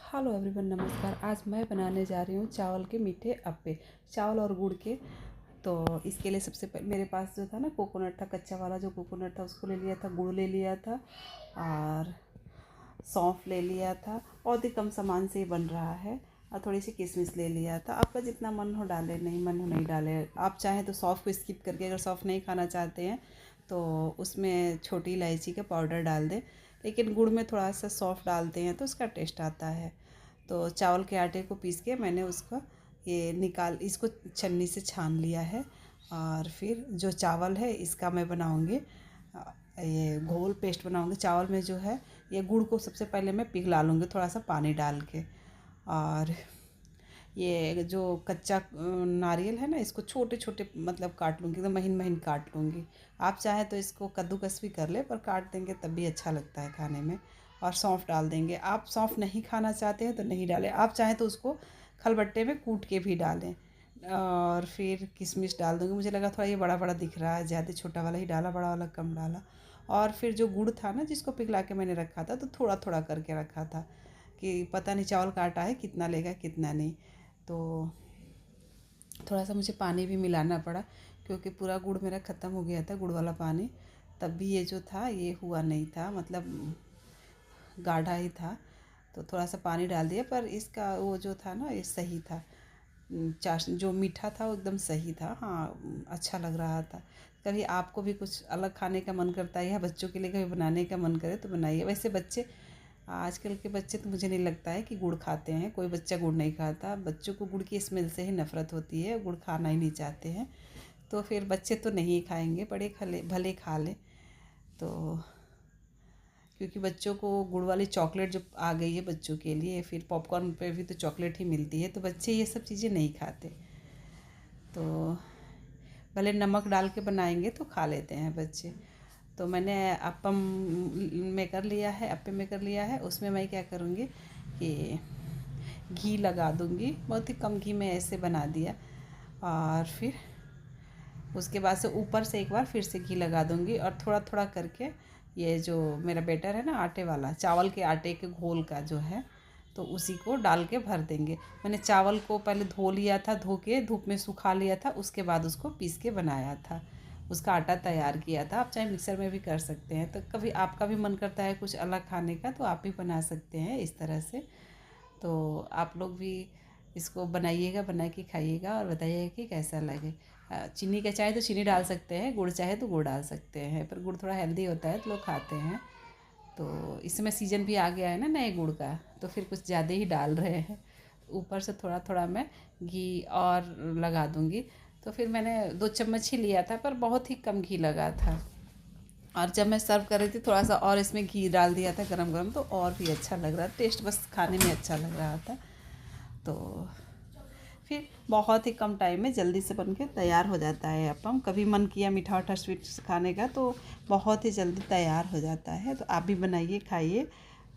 Hello everyone, नमस्कार। आज मैं बनाने जा रही हूँ चावल के मीठे अप्पे, चावल और गुड़ के। तो इसके लिए सबसे पहले मेरे पास जो था ना कोकोनट था, कच्चा वाला जो कोकोनट था उसको ले लिया था, गुड़ ले लिया था और सौंफ ले लिया था। बहुत ही कम सामान से ये बन रहा है। और थोड़ी सी किशमिश ले लिया था। आपका जितना मन हो डाले, नहीं मन हो नहीं डाले। आप चाहें तो सौंफ को स्किप करके, अगर सौंफ नहीं खाना चाहते हैं तो उसमें छोटी इलायची का पाउडर डाल दें, लेकिन गुड़ में थोड़ा सा सौंफ डालते हैं तो उसका टेस्ट आता है। तो चावल के आटे को पीस के मैंने उसका ये इसको छन्नी से छान लिया है। और फिर जो चावल है इसका मैं बनाऊंगी, ये घोल पेस्ट बनाऊंगी। चावल में जो है ये गुड़ को सबसे पहले मैं पिघला लूँगी थोड़ा सा पानी डाल के। और ये जो कच्चा नारियल है ना, इसको छोटे छोटे मतलब काट लूँगी, एकदम महीन महीन काट लूँगी। आप चाहें तो इसको कद्दूकस भी कर ले, पर काट देंगे तब भी अच्छा लगता है खाने में। और सौंफ डाल देंगे। आप सौंफ नहीं खाना चाहते हैं तो नहीं डालें, आप चाहें तो उसको खलबट्टे में कूट के भी डालें। और फिर किशमिश डाल दूँगी। मुझे लगा थोड़ा ये बड़ा बड़ा दिख रहा है, ज़्यादा छोटा वाला ही डाला, बड़ा वाला कम डाला। और फिर जो गुड़ था ना जिसको पिघला के मैंने रखा था, तो थोड़ा थोड़ा करके रखा था कि पता नहीं चावल का आटा है कितना लेगा कितना नहीं। तो थोड़ा सा मुझे पानी भी मिलाना पड़ा, क्योंकि पूरा गुड़ मेरा ख़त्म हो गया था, गुड़ वाला पानी। तब भी ये जो था ये हुआ नहीं था, मतलब गाढ़ा ही था। तो थोड़ा सा पानी डाल दिया, पर इसका वो जो था ना ये सही था। चाश जो मीठा था वो एकदम सही था। हाँ, अच्छा लग रहा था। कभी आपको भी कुछ अलग खाने का मन करता है या बच्चों के लिए कभी बनाने का मन करे तो बनाइए। वैसे बच्चे, आजकल के बच्चे तो मुझे नहीं लगता है कि गुड़ खाते हैं। कोई बच्चा गुड़ नहीं खाता। बच्चों को गुड़ की स्मेल से ही नफ़रत होती है, गुड़ खाना ही नहीं चाहते हैं। तो फिर बच्चे तो नहीं खाएंगे, बड़े खले भले खा लें। तो क्योंकि बच्चों को गुड़ वाली चॉकलेट जो आ गई है बच्चों के लिए, फिर पॉपकॉर्न पे भी तो चॉकलेट ही मिलती है, तो बच्चे ये सब चीज़ें नहीं खाते। तो भले नमक डाल के बनाएंगे तो खा लेते हैं बच्चे। तो मैंने अप्पम में कर लिया है, अप्पे में कर लिया है। उसमें मैं क्या करूँगी कि घी लगा दूँगी, बहुत ही कम घी में ऐसे बना दिया। और फिर उसके बाद से ऊपर से एक बार फिर से घी लगा दूँगी, और थोड़ा थोड़ा करके ये जो मेरा बैटर है ना आटे वाला, चावल के आटे के घोल का जो है, तो उसी को डाल के भर देंगे। मैंने चावल को पहले धो लिया था, धो के धूप में सुखा लिया था, उसके बाद उसको पीस के बनाया था, उसका आटा तैयार किया था। आप चाहे मिक्सर में भी कर सकते हैं। तो कभी आपका भी मन करता है कुछ अलग खाने का तो आप भी बना सकते हैं इस तरह से। तो आप लोग भी इसको बनाइएगा, बना के खाइएगा और बताइएगा कि कैसा लगे। चीनी का चाहे तो चीनी डाल सकते हैं, गुड़ चाहे तो गुड़ डाल सकते हैं, पर गुड़ थोड़ा हेल्दी होता है तो लोग खाते हैं। तो इस समय सीजन भी आ गया है ना नए गुड़ का, तो फिर कुछ ज़्यादा ही डाल रहे हैं। ऊपर से थोड़ा थोड़ा मैं घी और लगा दूँगी। तो फिर मैंने 2 चम्मच ही लिया था, पर बहुत ही कम घी लगा था। और जब मैं सर्व कर रही थी थोड़ा सा और इसमें घी डाल दिया था गरम गरम, तो और भी अच्छा लग रहा था। टेस्ट बस खाने में अच्छा लग रहा था। तो फिर बहुत ही कम टाइम में जल्दी से बन के तैयार हो जाता है अप्पम। कभी मन किया मीठा मीठा स्वीट खाने का तो बहुत ही जल्दी तैयार हो जाता है। तो आप भी बनाइए, खाइए।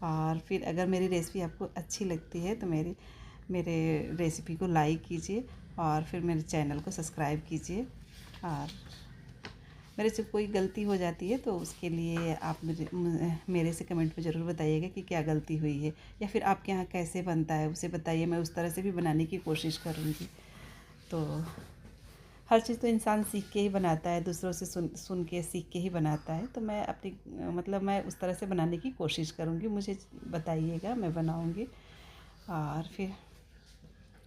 और फिर अगर मेरी रेसिपी आपको अच्छी लगती है तो मेरे रेसिपी को लाइक कीजिए, और फिर मेरे चैनल को सब्सक्राइब कीजिए। और मेरे से कोई गलती हो जाती है तो उसके लिए आप मेरे से कमेंट में ज़रूर बताइएगा कि क्या गलती हुई है, या फिर आपके यहाँ कैसे बनता है उसे बताइए। मैं उस तरह से भी बनाने की कोशिश करूँगी। तो हर चीज़ तो इंसान सीख के ही बनाता है, दूसरों से सुन सुन के सीख के ही बनाता है। तो मैं अपनी मतलब मैं उस तरह से बनाने की कोशिश करूँगी। मुझे बताइएगा, मैं बनाऊँगी। और फिर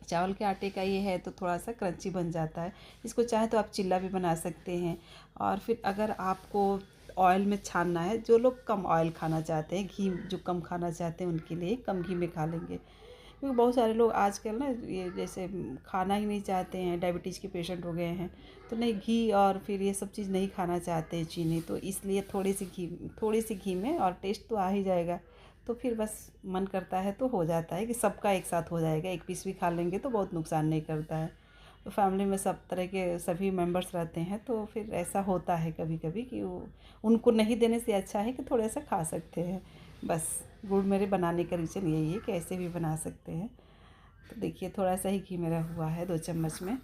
चावल के आटे का ये है तो थोड़ा सा क्रंची बन जाता है। इसको चाहे तो आप चिल्ला भी बना सकते हैं। और फिर अगर आपको ऑयल में छानना है, जो लोग कम ऑयल खाना चाहते हैं, घी जो कम खाना चाहते हैं उनके लिए कम घी में खा लेंगे। क्योंकि बहुत सारे लोग आजकल ना ये जैसे खाना ही नहीं चाहते हैं, डायबिटीज़ के पेशेंट हो गए हैं, तो नहीं घी और फिर ये सब चीज़ नहीं खाना चाहते हैं, चीनी। तो इसलिए थोड़ी सी घी में और टेस्ट तो आ ही जाएगा। तो फिर बस मन करता है तो हो जाता है कि सबका एक साथ हो जाएगा। एक पीस भी खा लेंगे तो बहुत नुकसान नहीं करता है। तो फैमिली में सब तरह के सभी मेंबर्स रहते हैं, तो फिर ऐसा होता है कभी कभी कि वो उनको नहीं देने से अच्छा है कि थोड़ा सा खा सकते हैं। बस गुड़ मेरे बनाने का रीज़न यही है कि ऐसे भी बना सकते हैं। तो देखिए थोड़ा सा ही घी मेरा हुआ है 2 चम्मच में।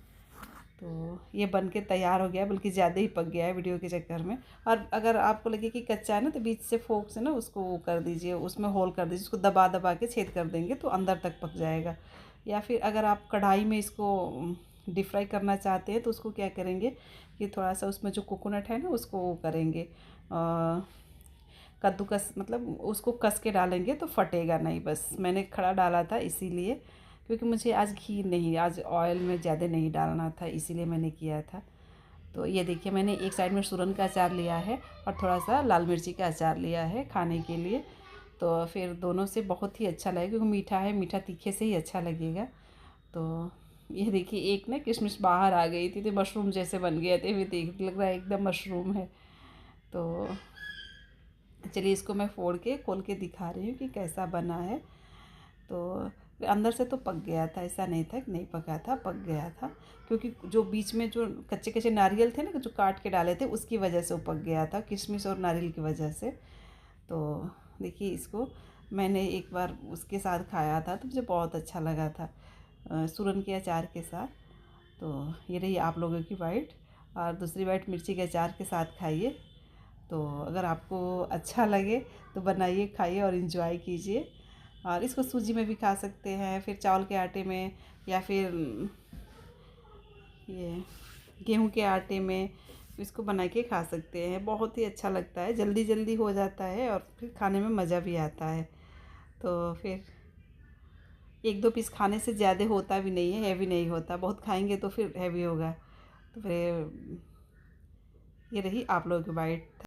तो ये बन के तैयार हो गया, बल्कि ज़्यादा ही पक गया है वीडियो के चक्कर में। और अगर आपको लगे कि कच्चा है ना, तो बीच से फोक से ना उसको वो कर दीजिए, उसमें होल कर दीजिए, उसको दबा दबा के छेद कर देंगे तो अंदर तक पक जाएगा। या फिर अगर आप कढ़ाई में इसको डीप फ्राई करना चाहते हैं तो उसको क्या करेंगे कि थोड़ा सा उसमें जो कोकोनट है ना उसको वो करेंगे, कद्दूकस, मतलब उसको कस के डालेंगे तो फटेगा नहीं। बस मैंने खड़ा डाला था इसीलिए, क्योंकि मुझे आज घी नहीं, आज ऑयल में ज़्यादा नहीं डालना था, इसीलिए मैंने किया था। तो ये देखिए मैंने एक साइड में सूरन का अचार लिया है और थोड़ा सा लाल मिर्ची का अचार लिया है खाने के लिए। तो फिर दोनों से बहुत ही अच्छा लगेगा, क्योंकि मीठा है, मीठा तीखे से ही अच्छा लगेगा। तो ये देखिए एक ना किशमिश बाहर आ गई थी, तो मशरूम जैसे बन गए थे, भी देख लग रहा है एकदम मशरूम है। तो चलिए इसको मैं फोड़ के खोल के दिखा रही हूँ कि कैसा बना है। तो अंदर से तो पक गया था, ऐसा नहीं था कि नहीं पका था, पक गया था। क्योंकि जो बीच में जो कच्चे कच्चे नारियल थे ना, जो काट के डाले थे, उसकी वजह से वो पक गया था, किशमिश और नारियल की वजह से। तो देखिए इसको मैंने एक बार उसके साथ खाया था तो मुझे बहुत अच्छा लगा था, सूरन के अचार के साथ। तो ये रही आप लोगों की बाइट, और दूसरी बाइट मिर्ची के अचार के साथ खाइए। तो अगर आपको अच्छा लगे तो बनाइए, खाइए और इन्जॉय कीजिए। और इसको सूजी में भी खा सकते हैं, फिर चावल के आटे में, या फिर ये गेहूं के आटे में इसको बना के खा सकते हैं। बहुत ही अच्छा लगता है, जल्दी जल्दी हो जाता है और फिर खाने में मज़ा भी आता है। तो फिर एक दो पीस खाने से ज़्यादा होता भी नहीं है, हैवी नहीं होता, बहुत खाएंगे तो फिर हैवी होगा। तो फिर ये रही आप लोगों की बाइट।